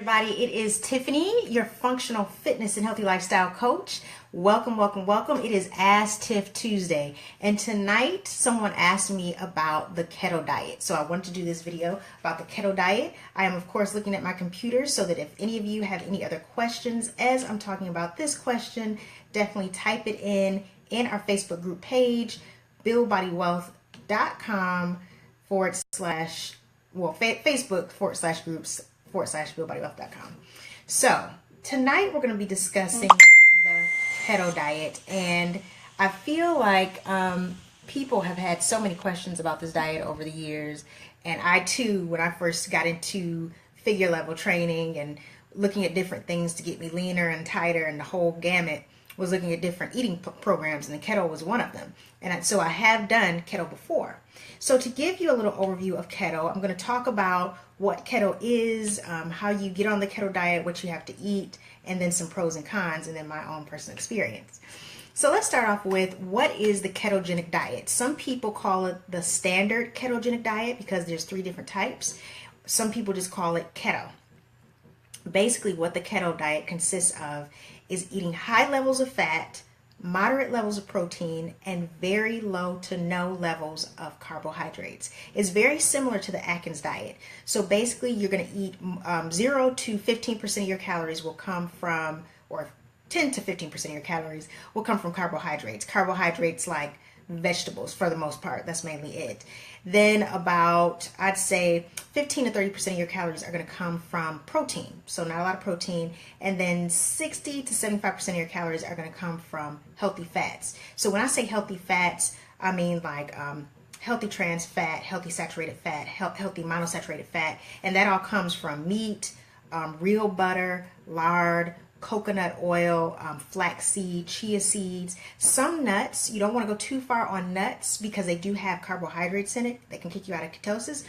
Everybody, it is Tiffany, your functional fitness and healthy lifestyle coach. Welcome, welcome, welcome. It is Ask Tiff Tuesday, and tonight someone asked me about the keto diet. So I wanted to do this video about the keto diet. I am of course looking at my computer so that if any of you have any other questions as I'm talking about this question, definitely type it in our Facebook group page, buildbodywealth.com Facebook.com/groups/buildbodywealth.com. So tonight we're going to be discussing the keto diet, and I feel like people have had so many questions about this diet over the years, and I too, when I first got into figure level training and looking at different things to get me leaner and tighter and the whole gamut, was looking at different eating programs, and the keto was one of them. And so I have done keto before. So to give you a little overview of keto, I'm going to talk about what keto is, how you get on the keto diet, what you have to eat, and then some pros and cons, and then my own personal experience. So let's start off with, what is the ketogenic diet? Some people call it the standard ketogenic diet because there's 3 different types. Some people just call it keto. Basically, what the keto diet consists of is eating high levels of fat, moderate levels of protein, and very low to no levels of carbohydrates. It's very similar to the Atkins diet. So basically, you're going to eat 0 to 15% of your calories will come from, or 10 to 15% of your calories will come from carbohydrates. Carbohydrates like vegetables for the most part. That's mainly it. Then about, I'd say 15 to 30% of your calories are going to come from protein. So not a lot of protein. And then 60 to 75% of your calories are going to come from healthy fats. So when I say healthy fats, I mean like healthy trans fat, healthy saturated fat, healthy monosaturated fat. And that all comes from meat, real butter, lard, coconut oil, flaxseed, chia seeds, some nuts. You don't want to go too far on nuts because they do have carbohydrates in it. They can kick you out of ketosis.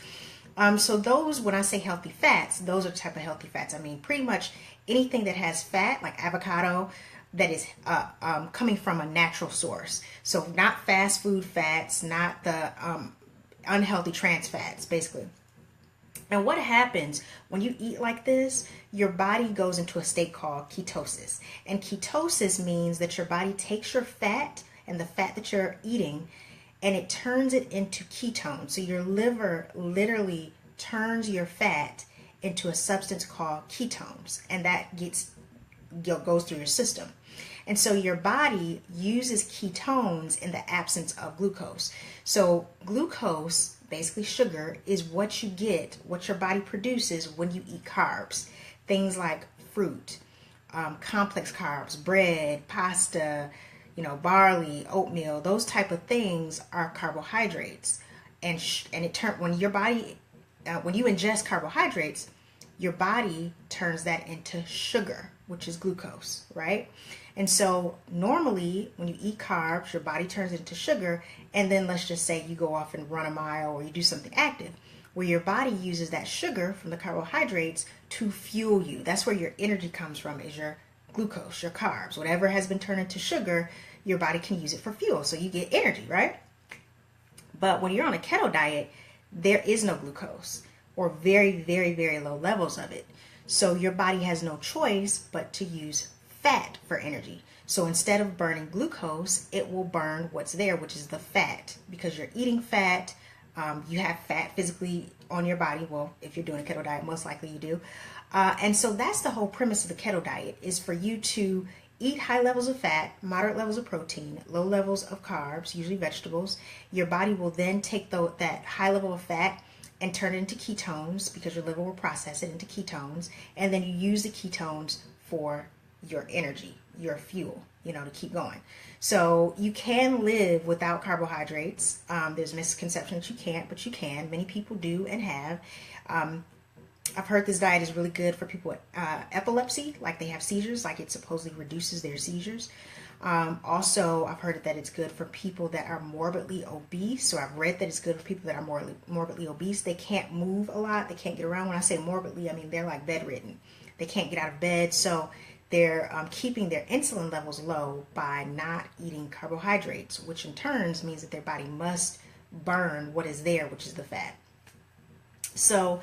So those, when I say healthy fats, those are the type of healthy fats. I mean, pretty much anything that has fat, like avocado, that is coming from a natural source. So not fast food fats, not the unhealthy trans fats, basically. And what happens when you eat like this, your body goes into a state called ketosis. And ketosis means that your body takes your fat and the fat that you're eating, and it turns it into ketones. So your liver literally turns your fat into a substance called ketones, and that goes through your system. And so your body uses ketones in the absence of glucose. So glucose, basically sugar, is what you get, what your body produces when you eat carbs. Things like fruit, complex carbs, bread, pasta, barley, oatmeal, those type of things are carbohydrates. And when you ingest carbohydrates, your body turns that into sugar, which is glucose, right? And so normally when you eat carbs, your body turns it into sugar, and then let's just say you go off and run a mile or you do something active, where your body uses that sugar from the carbohydrates to fuel you. That's where your energy comes from, is your glucose, your carbs. Whatever has been turned into sugar, your body can use it for fuel, so you get energy, right? But when you're on a keto diet, there is no glucose, or very, very, very low levels of it. So your body has no choice but to use fat for energy. So instead of burning glucose, it will burn what's there, which is the fat. Because you're eating fat, you have fat physically on your body. Well, if you're doing a keto diet, most likely you do. And so that's the whole premise of the keto diet, is for you to eat high levels of fat, moderate levels of protein, low levels of carbs, usually vegetables. Your body will then take that high level of fat and turn it into ketones, because your liver will process it into ketones. And then you use the ketones for your energy, your fuel, to keep going. So you can live without carbohydrates. There's a misconception that you can't, but you can. Many people do and have. I've heard this diet is really good for people with epilepsy, like they have seizures, like it supposedly reduces their seizures. Also, I've heard that it's good for people that are morbidly obese. So I've read that it's good for people that are morbidly obese. They can't move a lot. They can't get around. When I say morbidly, I mean they're like bedridden. They can't get out of bed. So they're keeping their insulin levels low by not eating carbohydrates, which in turn means that their body must burn what is there, which is the fat. So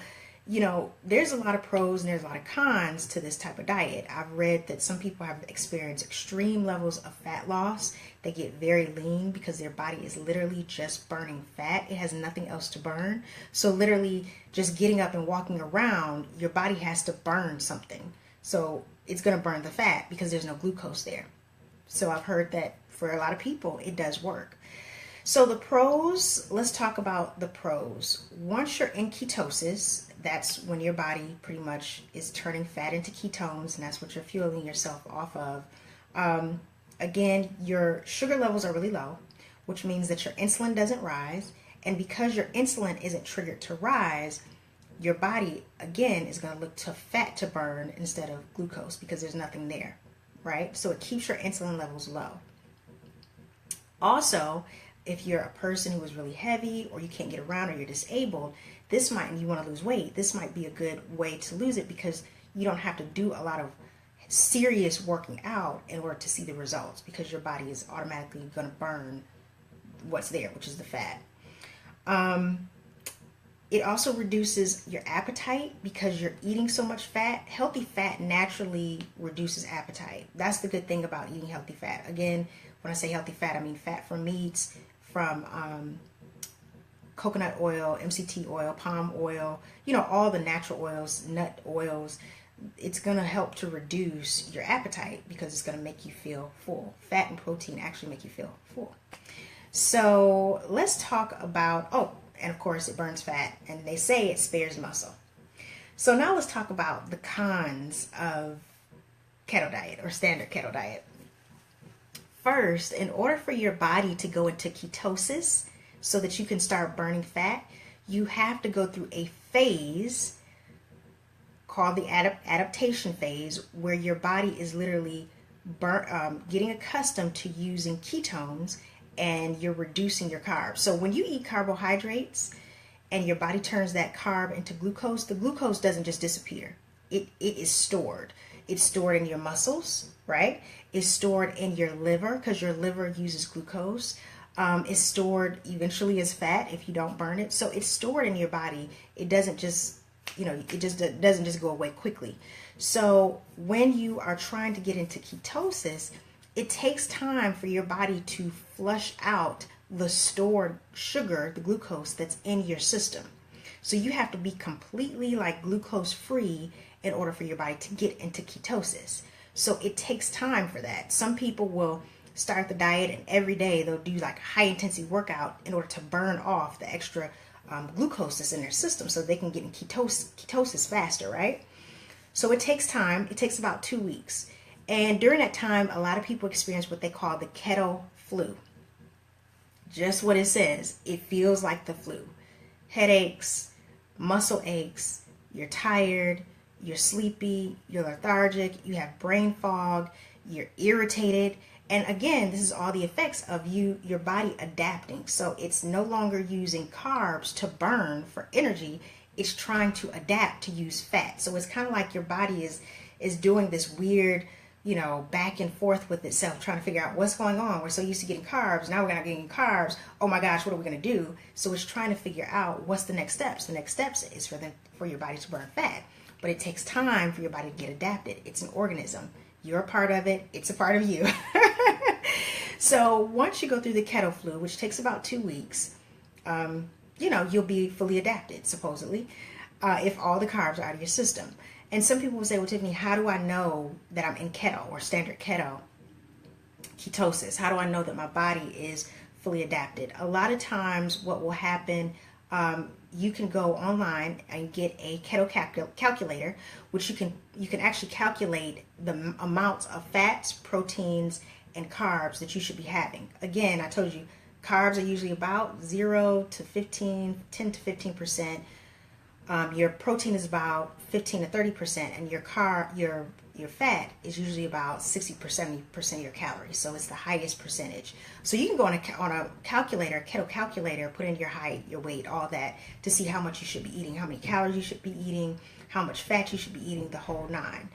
there's a lot of pros and there's a lot of cons to this type of diet. I've read that some people have experienced extreme levels of fat loss. They get very lean because their body is literally just burning fat. It has nothing else to burn. So literally just getting up and walking around, your body has to burn something. So it's going to burn the fat because there's no glucose there. So I've heard that for a lot of people, it does work. So the pros, let's talk about the pros. Once you're in ketosis, that's when your body pretty much is turning fat into ketones, and that's what you're fueling yourself off of. Again, your sugar levels are really low, which means that your insulin doesn't rise. And because your insulin isn't triggered to rise, your body, again, is going to look to fat to burn instead of glucose because there's nothing there, right? So it keeps your insulin levels low. Also, if you're a person who is really heavy or you can't get around or you're disabled, and you want to lose weight, this might be a good way to lose it because you don't have to do a lot of serious working out in order to see the results because your body is automatically going to burn what's there, which is the fat. It also reduces your appetite because you're eating so much fat. Healthy fat naturally reduces appetite. That's the good thing about eating healthy fat. Again, when I say healthy fat, I mean fat from meats, from coconut oil, MCT oil, palm oil, all the natural oils, nut oils. It's going to help to reduce your appetite because it's going to make you feel full. Fat and protein actually make you feel full. So let's talk about, and of course it burns fat, and they say it spares muscle. So now let's talk about the cons of keto diet or standard keto diet. First, in order for your body to go into ketosis so that you can start burning fat, you have to go through a phase called the adaptation phase where your body is literally getting accustomed to using ketones and you're reducing your carbs. So when you eat carbohydrates and your body turns that carb into glucose, the glucose doesn't just disappear. It is stored. It's stored in your muscles, right? It's stored in your liver because your liver uses glucose. It's stored eventually as fat if you don't burn it. So it's stored in your body. It doesn't just, doesn't just go away quickly. So when you are trying to get into ketosis, it takes time for your body to flush out the stored sugar, the glucose that's in your system. So you have to be completely glucose free in order for your body to get into ketosis. So it takes time for that. Some people will start the diet and every day they'll do high intensity workout in order to burn off the extra glucose that's in their system so they can get in ketosis faster, right? So it takes time. It takes about 2 weeks. And during that time, a lot of people experience what they call the keto flu. Just what it says. It feels like the flu. Headaches, muscle aches, you're tired, you're sleepy, you're lethargic, you have brain fog, you're irritated. And again, this is all the effects of your body adapting. So it's no longer using carbs to burn for energy. It's trying to adapt to use fat. So it's kind of like your body is doing this weird, back and forth with itself, trying to figure out what's going on. We're so used to getting carbs. Now we're not getting carbs. Oh my gosh, what are we going to do? So it's trying to figure out what's the next steps. The next steps is for your body to burn fat. But it takes time for your body to get adapted. It's an organism. You're a part of it. It's a part of you. So once you go through the keto flu, which takes about 2 weeks, you'll be fully adapted, supposedly, if all the carbs are out of your system. And some people will say, well, Tiffany, how do I know that I'm in keto or standard ketosis? How do I know that my body is fully adapted? A lot of times what will happen, you can go online and get a keto calculator, which you can actually calculate the amounts of fats, proteins, and carbs that you should be having. Again, I told you, carbs are usually about 10 to 15%. Your protein is about 15 to 30%, and your fat is usually about 60% of your calories. So it's the highest percentage. So you can go on a calculator, keto calculator, put in your height, your weight, all that, to see how much you should be eating, how many calories you should be eating, how much fat you should be eating, the whole nine.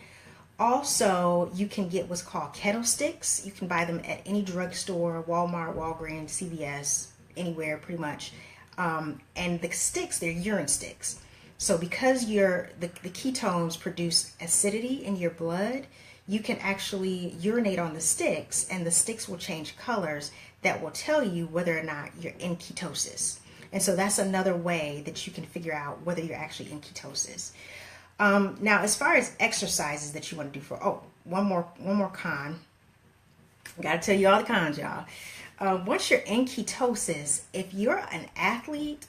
Also, you can get what's called keto sticks. You can buy them at any drugstore, Walmart, Walgreens, CVS, anywhere pretty much. And the sticks, they're urine sticks. So because the ketones produce acidity in your blood, you can actually urinate on the sticks, and the sticks will change colors that will tell you whether or not you're in ketosis. And so that's another way that you can figure out whether you're actually in ketosis. Now, as far as exercises that you want to do one more con. Got to tell you all the cons, y'all. Once you're in ketosis, if you're an athlete,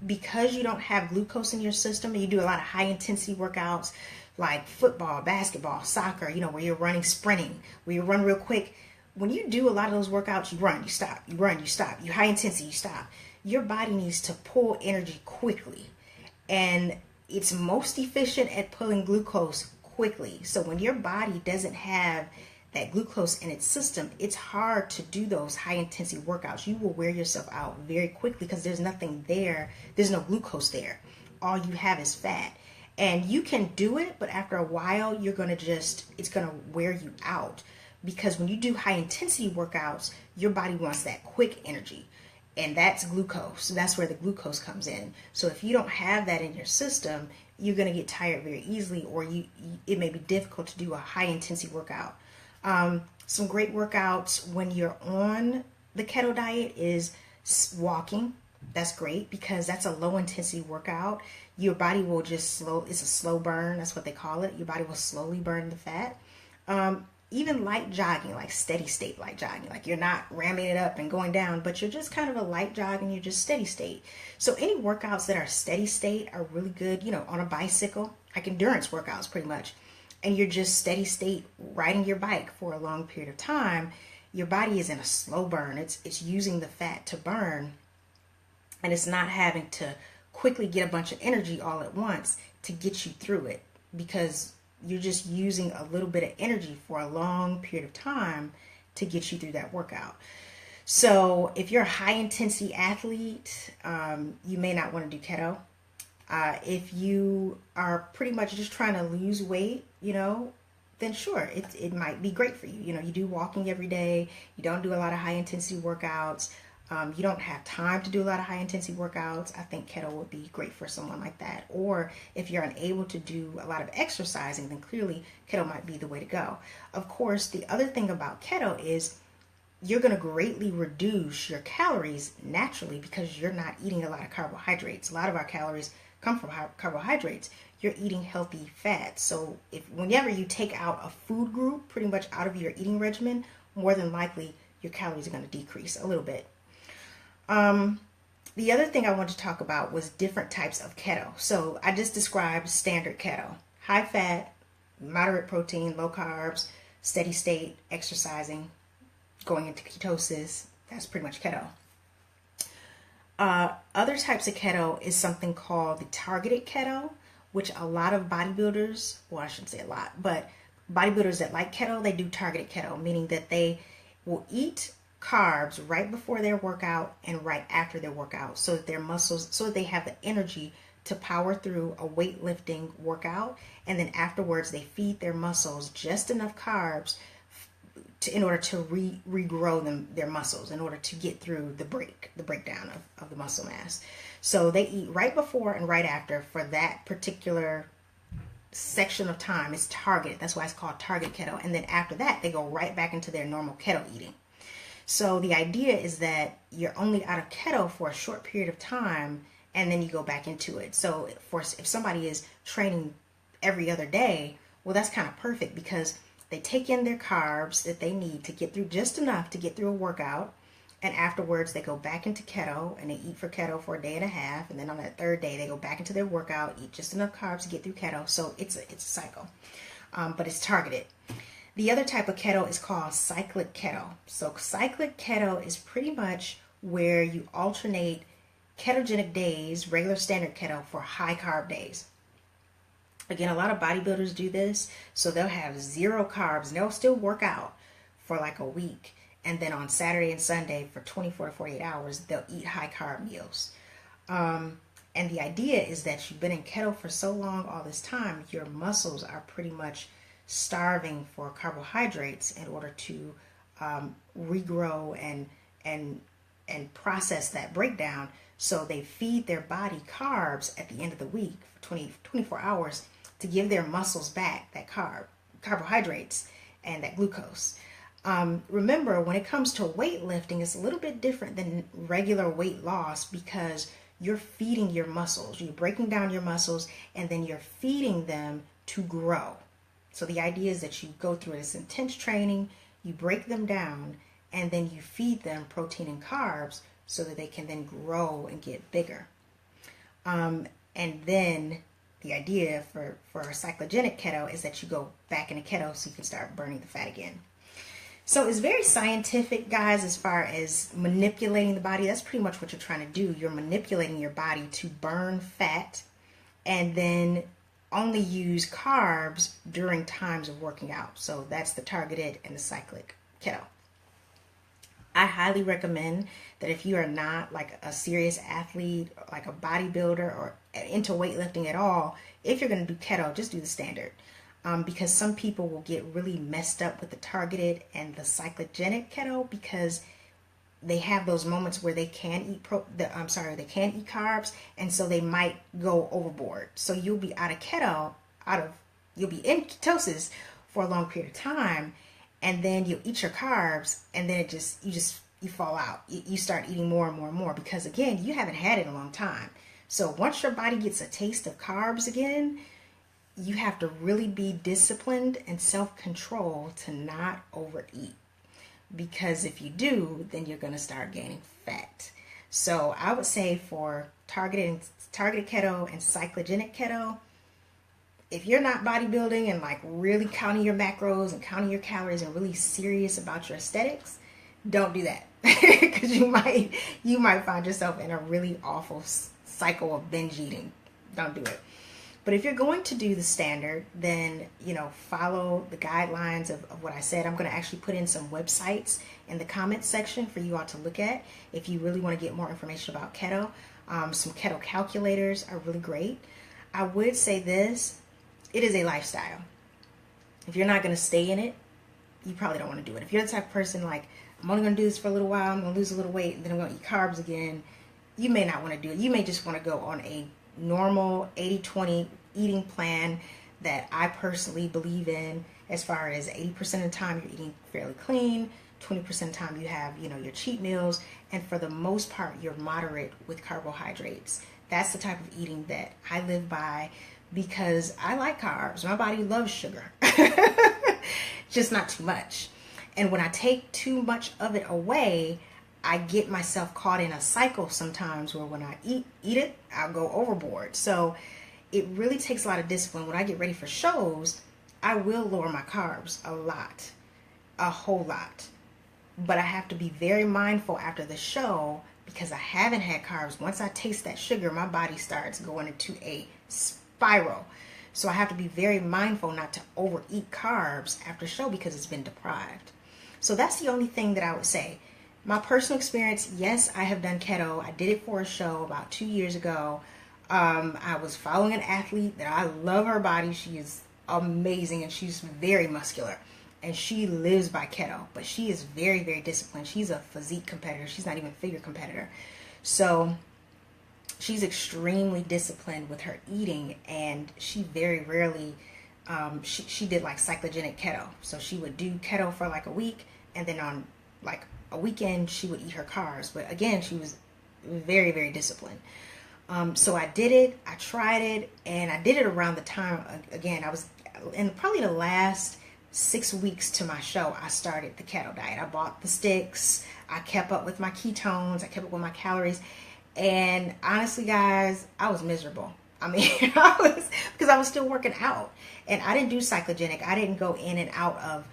because you don't have glucose in your system and you do a lot of high intensity workouts like football, basketball, soccer, where you're running, sprinting, where you run real quick. When you do a lot of those workouts, you run, you stop, you run, you stop, you high intensity, you stop. Your body needs to pull energy quickly. And it's most efficient at pulling glucose quickly. So when your body doesn't have that glucose in its system, it's hard to do those high intensity workouts. You will wear yourself out very quickly because there's nothing there. There's no glucose there. All you have is fat. And you can do it, but after a while, it's going to wear you out. Because when you do high intensity workouts, your body wants that quick energy. And that's glucose. So that's where the glucose comes in. So if you don't have that in your system, you're going to get tired very easily, or it may be difficult to do a high intensity workout. Some great workouts when you're on the keto diet is walking. That's great because that's a low intensity workout. Your body will it's a slow burn. That's what they call it. Your body will slowly burn the fat. Even light jogging, like steady state light jogging, like you're not ramming it up and going down, but you're just kind of a light jogging, you're just steady state. So any workouts that are steady state are really good, on a bicycle, like endurance workouts pretty much. And you're just steady state riding your bike for a long period of time. Your body is in a slow burn. It's using the fat to burn, and it's not having to quickly get a bunch of energy all at once to get you through it, because you're just using a little bit of energy for a long period of time to get you through that workout. So if you're a high intensity athlete, you may not want to do keto. If you are pretty much just trying to lose weight, then sure, it might be great for you. You do walking every day. You don't do a lot of high intensity workouts. You don't have time to do a lot of high intensity workouts. I think keto would be great for someone like that. Or if you're unable to do a lot of exercising, then clearly keto might be the way to go. Of course, the other thing about keto is you're going to greatly reduce your calories naturally because you're not eating a lot of carbohydrates. A lot of our calories come from carbohydrates. You're eating healthy fats. So whenever you take out a food group pretty much out of your eating regimen, more than likely your calories are going to decrease a little bit. The other thing I wanted to talk about was different types of keto. So I just described standard keto: high fat, moderate protein, low carbs, steady state, exercising, going into ketosis. That's pretty much keto. Other types of keto is something called the targeted keto, which a lot of bodybuilders, well, I shouldn't say a lot, but bodybuilders that like keto, they do targeted keto, meaning that they will eat carbs right before their workout and right after their workout, so that they have the energy to power through a weightlifting workout, and then afterwards they feed their muscles just enough carbs in order to regrow their muscles, in order to get through the breakdown of the muscle mass. So they eat right before and right after for that particular section of time. It's targeted. That's why it's called target keto. And then after that, they go right back into their normal keto eating. So the idea is that you're only out of keto for a short period of time, and then you go back into it. So if somebody is training every other day, well, that's kind of perfect because they take in their carbs that they need to get through just enough to get through a workout. And afterwards, they go back into keto and they eat for keto for a day and a half. And then on that third day, they go back into their workout, eat just enough carbs to get through keto. So it's a cycle, but it's targeted. The other type of keto is called cyclic keto. So cyclic keto is pretty much where you alternate ketogenic days, regular standard keto, for high carb days. Again, a lot of bodybuilders do this. So they'll have 0 carbs and they'll still work out for like a week. And then on Saturday and Sunday for 24 to 48 hours, they'll eat high carb meals. And the idea is that you've been in keto for so long, all this time, your muscles are pretty much starving for carbohydrates in order to regrow and and process that breakdown. So they feed their body carbs at the end of the week for 24 hours to give their muscles back that carbohydrates and that glucose. Remember, when it comes to weightlifting, it's a little bit different than regular weight loss because you're feeding your muscles. You're breaking down your muscles and then you're feeding them to grow. So the idea is that you go through this intense training, you break them down, and then you feed them protein and carbs so that they can then grow and get bigger. And then the idea for a cyclogenic keto is that you go back into keto so you can start burning the fat again. So it's very scientific, guys, as far as manipulating the body. That's pretty much what you're trying to do. You're manipulating your body to burn fat and then only use carbs during times of working out. So that's the targeted and the cyclic keto. I highly recommend that if you are not like a serious athlete, like a bodybuilder or into weightlifting at all, if you're going to do keto, just do the standard. Because some people will get really messed up with the targeted and the cyclogenic keto because they have those moments where they can't eat they can't eat carbs, and so they might go overboard. So you'll be out of keto, you'll be in ketosis for a long period of time, and then you'll eat your carbs, and then you fall out. You start eating more and more and more because again, you haven't had it in a long time. So once your body gets a taste of carbs again, you have to really be disciplined and self-control to not overeat. Because if you do, then you're going to start gaining fat. So I would say for targeted keto and cyclogenic keto, if you're not bodybuilding and like really counting your macros and counting your calories and really serious about your aesthetics, don't do that. Because you might find yourself in a really awful cycle of binge eating. Don't do it. But if you're going to do the standard, then, follow the guidelines of what I said. I'm going to actually put in some websites in the comments section for you all to look at if you really want to get more information about keto. Some keto calculators are really great. I would say this, it is a lifestyle. If you're not going to stay in it, you probably don't want to do it. If you're the type of person like, I'm only going to do this for a little while, I'm going to lose a little weight, and then I'm going to eat carbs again, you may not want to do it. You may just want to go on a normal 80-20 eating plan that I personally believe in, as far as 80% of the time you're eating fairly clean, 20% of the time you have, your cheat meals, and for the most part you're moderate with carbohydrates. That's the type of eating that I live by because I like carbs. My body loves sugar. Just not too much. And when I take too much of it away, I get myself caught in a cycle sometimes where when I eat it, I'll go overboard. So it really takes a lot of discipline. When I get ready for shows, I will lower my carbs a whole lot. But I have to be very mindful after the show because I haven't had carbs. Once I taste that sugar, my body starts going into a spiral. So I have to be very mindful not to overeat carbs after show because it's been deprived. So that's the only thing that I would say. My personal experience, yes, I have done keto. I did it for a show about 2 years ago. I was following an athlete that I love her body. She is amazing and she's very muscular. And she lives by keto, but she is very, very disciplined. She's a physique competitor. She's not even a figure competitor. So she's extremely disciplined with her eating, and she very rarely, she did like cyclogenic keto. So she would do keto for like a week, and then on like a weekend, she would eat her carbs. But again, she was very, very disciplined. So I did it, I tried it, and I did it around the time, again, I was in probably the last 6 weeks to my show, I started the keto diet. I bought the sticks, I kept up with my ketones, I kept up with my calories, and honestly, guys, I was miserable. I mean, because I was still working out, and I didn't do cyclogenic. I didn't go in and out of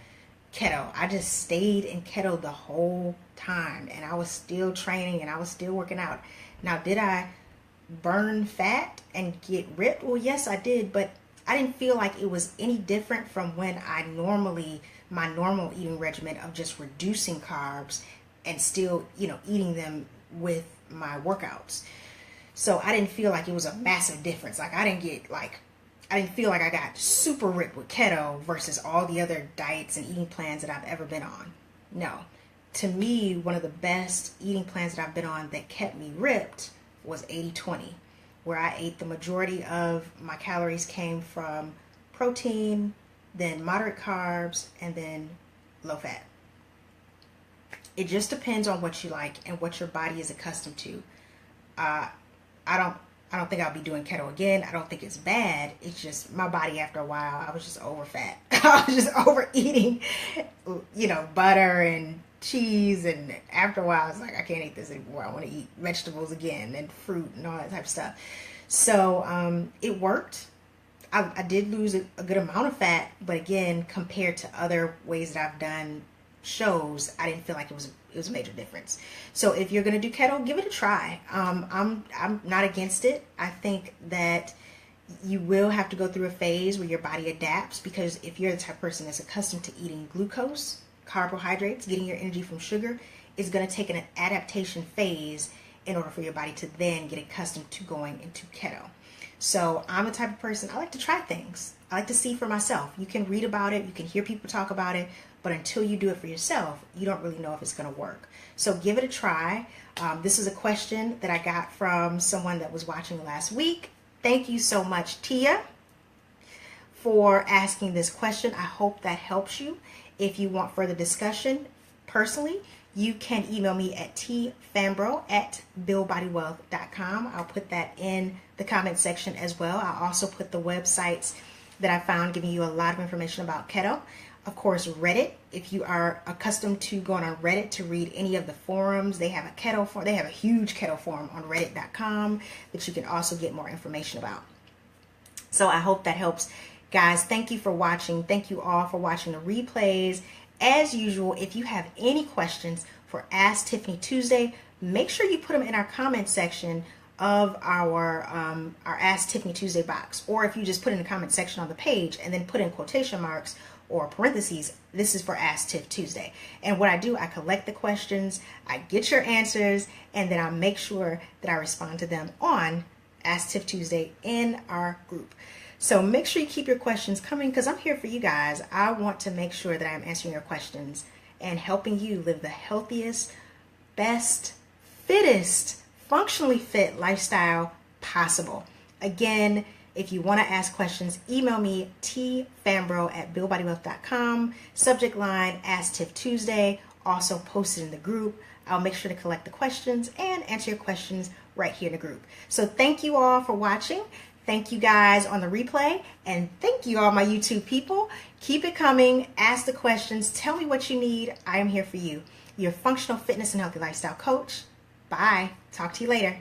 keto. I just stayed in keto the whole time, and I was still training, and I was still working out. Now, did I burn fat and get ripped? Well, yes, I did, but I didn't feel like it was any different from when my normal eating regimen of just reducing carbs and still, eating them with my workouts. So I didn't feel like it was a massive difference. Like I didn't feel like I got super ripped with keto versus all the other diets and eating plans that I've ever been on. No, to me, one of the best eating plans that I've been on that kept me ripped was 80-20, where I ate the majority of my calories came from protein, then moderate carbs, and then low fat. It just depends on what you like and what your body is accustomed to. I don't think I'll be doing keto again. I don't think it's bad. It's just my body, after a while, I was just over fat. I was just overeating, butter and cheese, and after a while I was like, I can't eat this anymore. I want to eat vegetables again and fruit and all that type of stuff. So it worked. I did lose a good amount of fat, but again, compared to other ways that I've done shows, I didn't feel like it was a major difference. So if you're gonna do keto, give it a try. I'm not against it. I think that you will have to go through a phase where your body adapts, because if you're the type of person that's accustomed to eating glucose, carbohydrates, getting your energy from sugar, it's going to take an adaptation phase in order for your body to then get accustomed to going into keto. So I'm the type of person, I like to try things. I like to see for myself. You can read about it, you can hear people talk about it, but until you do it for yourself, you don't really know if it's going to work. So give it a try. This is a question that I got from someone that was watching last week. Thank you so much, Tia, for asking this question. I hope that helps you. If you want further discussion personally, you can email me at tfambro@buildbodywealth.com. I'll put that in the comment section as well. I'll also put the websites that I found giving you a lot of information about keto. Of course, Reddit. If you are accustomed to going on Reddit to read any of the forums, they have a keto forum. They have a huge keto forum on reddit.com that you can also get more information about. So I hope that helps. Guys, thank you for watching. Thank you all for watching the replays. As usual, if you have any questions for Ask Tiffany Tuesday, make sure you put them in our comment section of our Ask Tiffany Tuesday box. Or if you just put in the comment section on the page and then put in quotation marks or parentheses, this is for Ask Tiff Tuesday. And what I do, I collect the questions, I get your answers, and then I make sure that I respond to them on Ask Tiff Tuesday in our group. So make sure you keep your questions coming, because I'm here for you guys. I want to make sure that I'm answering your questions and helping you live the healthiest, best, fittest, functionally fit lifestyle possible. Again, if you want to ask questions, email me tfambro@buildbodywealth.com. Subject line, Ask Tiff Tuesday. Also posted in the group. I'll make sure to collect the questions and answer your questions right here in the group. So thank you all for watching. Thank you guys on the replay, and thank you all my YouTube people. Keep it coming. Ask the questions. Tell me what you need. I am here for you. Your functional fitness and healthy lifestyle coach. Bye. Talk to you later.